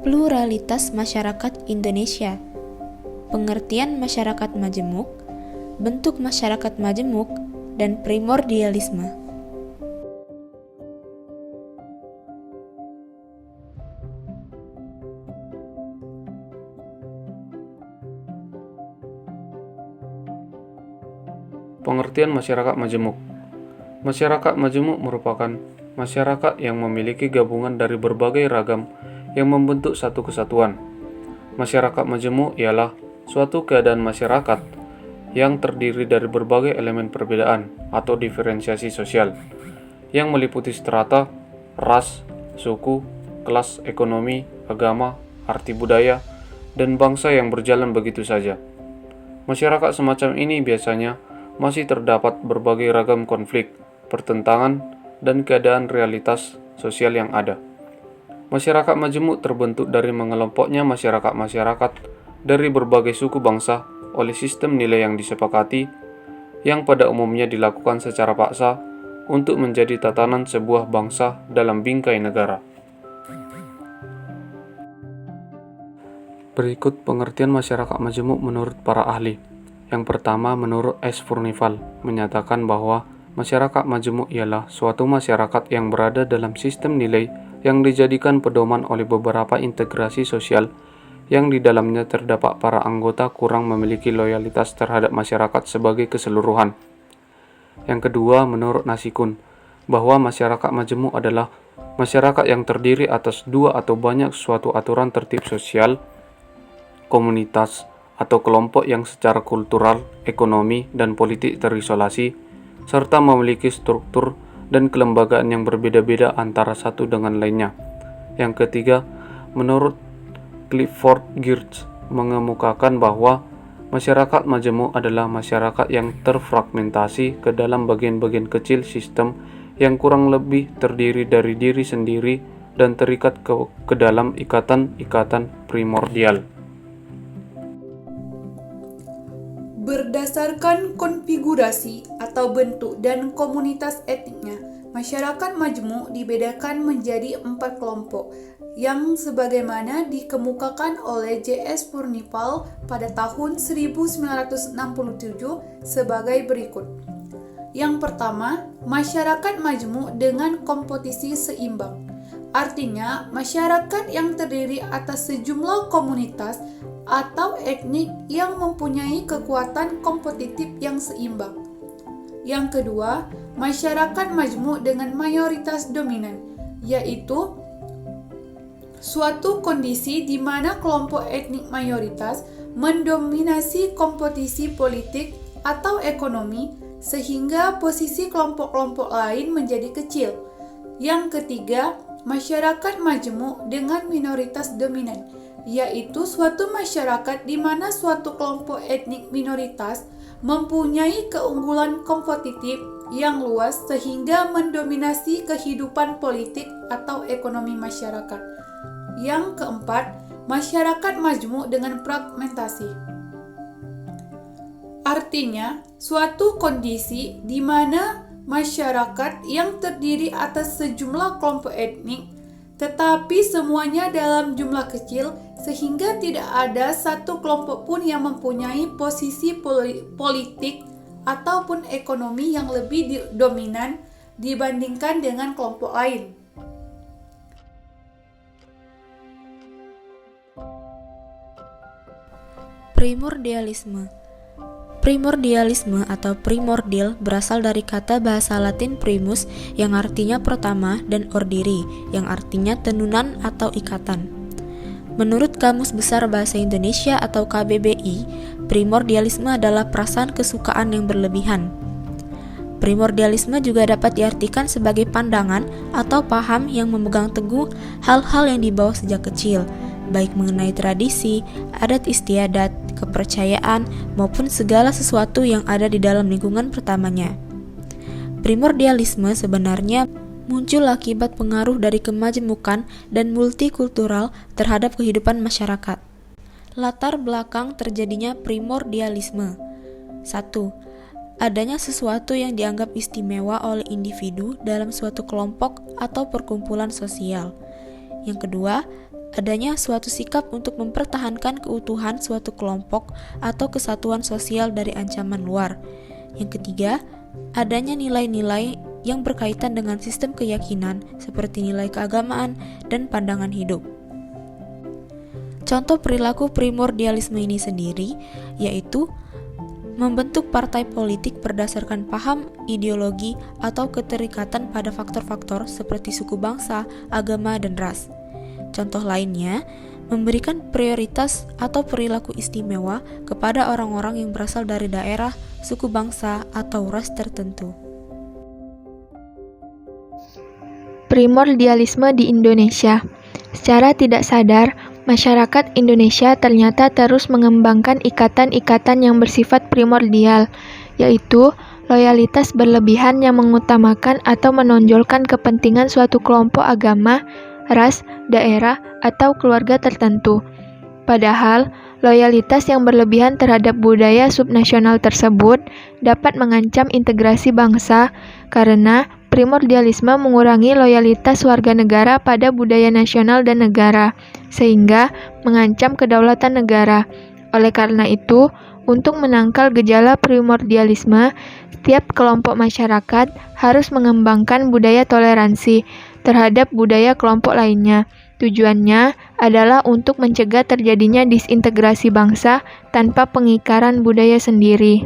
Pluralitas masyarakat Indonesia. Pengertian masyarakat majemuk, bentuk masyarakat majemuk, dan primordialisme. Pengertian masyarakat majemuk. Masyarakat majemuk merupakan masyarakat yang memiliki gabungan dari berbagai ragam yang membentuk satu kesatuan. Masyarakat majemuk ialah suatu keadaan masyarakat yang terdiri dari berbagai elemen perbedaan atau diferensiasi sosial yang meliputi strata, ras, suku, kelas ekonomi, agama, arti budaya, dan bangsa yang berjalan begitu saja. Masyarakat semacam ini biasanya masih terdapat berbagai ragam konflik, pertentangan, dan keadaan realitas sosial yang ada. Masyarakat majemuk terbentuk dari mengelompoknya masyarakat-masyarakat dari berbagai suku bangsa oleh sistem nilai yang disepakati, yang pada umumnya dilakukan secara paksa untuk menjadi tatanan sebuah bangsa dalam bingkai negara. Berikut pengertian masyarakat majemuk menurut para ahli. Yang pertama, menurut S. Furnival, menyatakan bahwa masyarakat majemuk ialah suatu masyarakat yang berada dalam sistem nilai yang dijadikan pedoman oleh beberapa integrasi sosial yang di dalamnya terdapat para anggota kurang memiliki loyalitas terhadap masyarakat sebagai keseluruhan. Yang kedua, menurut Nasikun, bahwa masyarakat majemuk adalah masyarakat yang terdiri atas dua atau banyak suatu aturan tertib sosial, komunitas, atau kelompok yang secara kultural, ekonomi, dan politik terisolasi, serta memiliki struktur dan kelembagaan yang berbeda-beda antara satu dengan lainnya. Yang ketiga, menurut Clifford Geertz mengemukakan bahwa masyarakat majemuk adalah masyarakat yang terfragmentasi ke dalam bagian-bagian kecil sistem yang kurang lebih terdiri dari diri sendiri dan terikat ke dalam ikatan-ikatan primordial. Berdasarkan konfigurasi atau bentuk dan komunitas etniknya, masyarakat majemuk dibedakan menjadi 4 kelompok yang sebagaimana dikemukakan oleh J.S. Furnival pada tahun 1967 sebagai berikut. Yang pertama, masyarakat majemuk dengan komposisi seimbang. Artinya, masyarakat yang terdiri atas sejumlah komunitas atau etnik yang mempunyai kekuatan kompetitif yang seimbang. Yang kedua, masyarakat majemuk dengan mayoritas dominan, yaitu suatu kondisi di mana kelompok etnik mayoritas mendominasi kompetisi politik atau ekonomi sehingga posisi kelompok-kelompok lain menjadi kecil. Yang ketiga, masyarakat majemuk dengan minoritas dominan, yaitu suatu masyarakat di mana suatu kelompok etnik minoritas mempunyai keunggulan kompetitif yang luas sehingga mendominasi kehidupan politik atau ekonomi masyarakat. Yang keempat, masyarakat majemuk dengan fragmentasi. Artinya, suatu kondisi di mana masyarakat yang terdiri atas sejumlah kelompok etnik tetapi semuanya dalam jumlah kecil sehingga tidak ada satu kelompok pun yang mempunyai posisi politik ataupun ekonomi yang lebih dominan dibandingkan dengan kelompok lain. Primordialisme. Primordialisme atau primordial berasal dari kata bahasa Latin primus yang artinya pertama dan ordiri yang artinya tenunan atau ikatan. Menurut Kamus Besar Bahasa Indonesia atau KBBI, primordialisme adalah perasaan kesukaan yang berlebihan. Primordialisme juga dapat diartikan sebagai pandangan atau paham yang memegang teguh hal-hal yang dibawa sejak kecil, baik mengenai tradisi, adat istiadat, kepercayaan, maupun segala sesuatu yang ada di dalam lingkungan pertamanya. Primordialisme sebenarnya muncul akibat pengaruh dari kemajemukan dan multikultural terhadap kehidupan masyarakat. Latar belakang terjadinya primordialisme. 1. Adanya sesuatu yang dianggap istimewa oleh individu dalam suatu kelompok atau perkumpulan sosial. Yang kedua, adanya suatu sikap untuk mempertahankan keutuhan suatu kelompok atau kesatuan sosial dari ancaman luar. Yang ketiga, adanya nilai-nilai yang berkaitan dengan sistem keyakinan seperti nilai keagamaan dan pandangan hidup. Contoh perilaku primordialisme ini sendiri yaitu membentuk partai politik berdasarkan paham, ideologi, atau keterikatan pada faktor-faktor seperti suku bangsa, agama, dan ras. Contoh lainnya, memberikan prioritas atau perilaku istimewa kepada orang-orang yang berasal dari daerah, suku bangsa, atau ras tertentu. Primordialisme di Indonesia. Secara tidak sadar, masyarakat Indonesia ternyata terus mengembangkan ikatan-ikatan yang bersifat primordial, yaitu loyalitas berlebihan yang mengutamakan atau menonjolkan kepentingan suatu kelompok agama, ras, daerah, atau keluarga tertentu. Padahal, loyalitas yang berlebihan terhadap budaya subnasional tersebut dapat mengancam integrasi bangsa karena primordialisme mengurangi loyalitas warga negara pada budaya nasional dan negara, sehingga mengancam kedaulatan negara. Oleh karena itu, untuk menangkal gejala primordialisme, setiap kelompok masyarakat harus mengembangkan budaya toleransi terhadap budaya kelompok lainnya. Tujuannya adalah untuk mencegah terjadinya disintegrasi bangsa tanpa pengikaran budaya sendiri.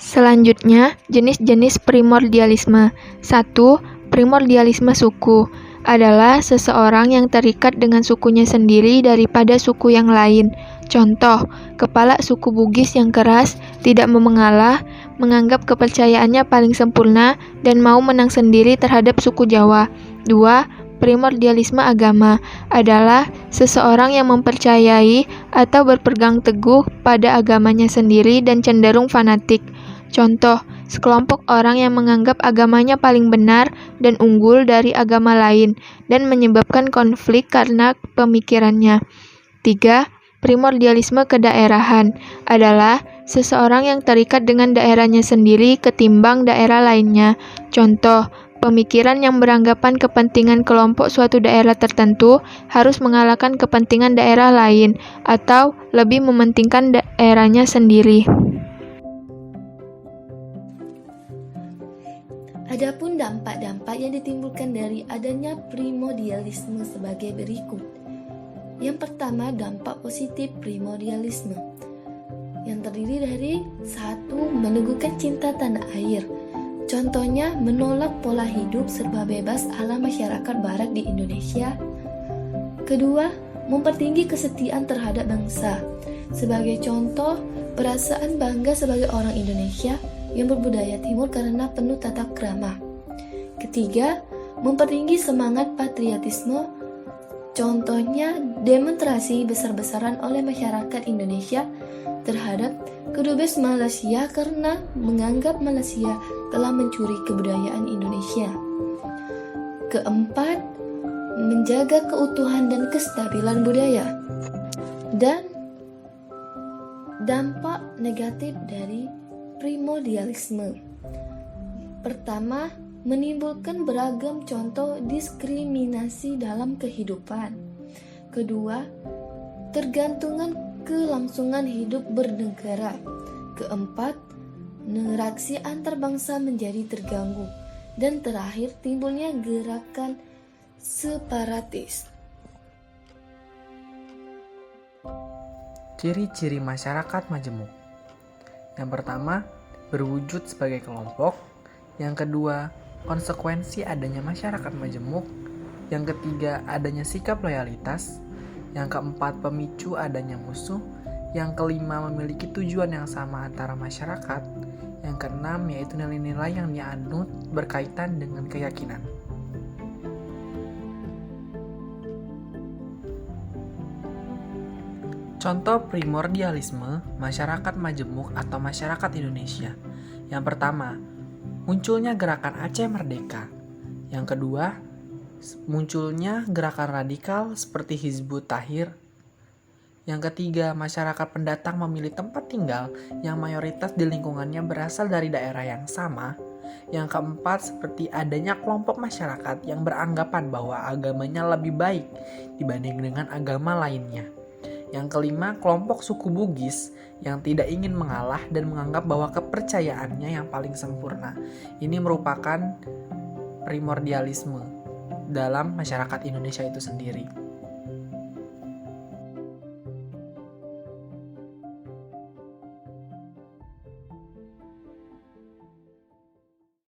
Selanjutnya, jenis-jenis primordialisme. 1. Primordialisme suku adalah seseorang yang terikat dengan sukunya sendiri daripada suku yang lain. Contoh, kepala suku Bugis yang keras, tidak mau mengalah, menganggap kepercayaannya paling sempurna, dan mau menang sendiri terhadap suku Jawa. 2. Primordialisme agama adalah seseorang yang mempercayai atau berpegang teguh pada agamanya sendiri dan cenderung fanatik. Contoh, sekelompok orang yang menganggap agamanya paling benar dan unggul dari agama lain dan menyebabkan konflik karena pemikirannya. 3. Primordialisme kedaerahan adalah seseorang yang terikat dengan daerahnya sendiri ketimbang daerah lainnya. Contoh, pemikiran yang beranggapan kepentingan kelompok suatu daerah tertentu harus mengalahkan kepentingan daerah lain atau lebih mementingkan daerahnya sendiri. Adapun dampak-dampak yang ditimbulkan dari adanya primordialisme sebagai berikut. Yang pertama, dampak positif primordialisme yang terdiri dari 1. Meneguhkan cinta tanah air. Contohnya, menolak pola hidup serba bebas ala masyarakat barat di Indonesia. Kedua, mempertinggi kesetiaan terhadap bangsa. Sebagai contoh, perasaan bangga sebagai orang Indonesia yang berbudaya timur karena penuh tata krama. Ketiga, mempertinggi semangat patriotisme. Contohnya, demonstrasi besar-besaran oleh masyarakat Indonesia terhadap kedubes Malaysia karena menganggap Malaysia telah mencuri kebudayaan Indonesia. Keempat, menjaga keutuhan dan kestabilan budaya. Dan dampak negatif dari primordialisme. Pertama, menimbulkan beragam contoh diskriminasi dalam kehidupan. Kedua, tergantungan kelangsungan hidup bernegara. Keempat, interaksi antar bangsa menjadi terganggu. Dan terakhir, timbulnya gerakan separatis. Ciri-ciri masyarakat majemuk. Yang pertama, berwujud sebagai kelompok. Yang kedua, konsekuensi adanya masyarakat majemuk. Yang ketiga, adanya sikap loyalitas. Yang keempat, pemicu adanya musuh. Yang kelima, memiliki tujuan yang sama antara masyarakat. Yang keenam, yaitu nilai-nilai yang dianut berkaitan dengan keyakinan. Contoh primordialisme masyarakat majemuk atau masyarakat Indonesia. Yang pertama, munculnya gerakan Aceh Merdeka. Yang kedua, munculnya gerakan radikal seperti Hizbut Tahrir. Yang ketiga, masyarakat pendatang memilih tempat tinggal yang mayoritas di lingkungannya berasal dari daerah yang sama. Yang keempat, seperti adanya kelompok masyarakat yang beranggapan bahwa agamanya lebih baik dibanding dengan agama lainnya. Yang kelima, kelompok suku Bugis yang tidak ingin mengalah dan menganggap bahwa kepercayaannya yang paling sempurna. Ini merupakan primordialisme dalam masyarakat Indonesia itu sendiri.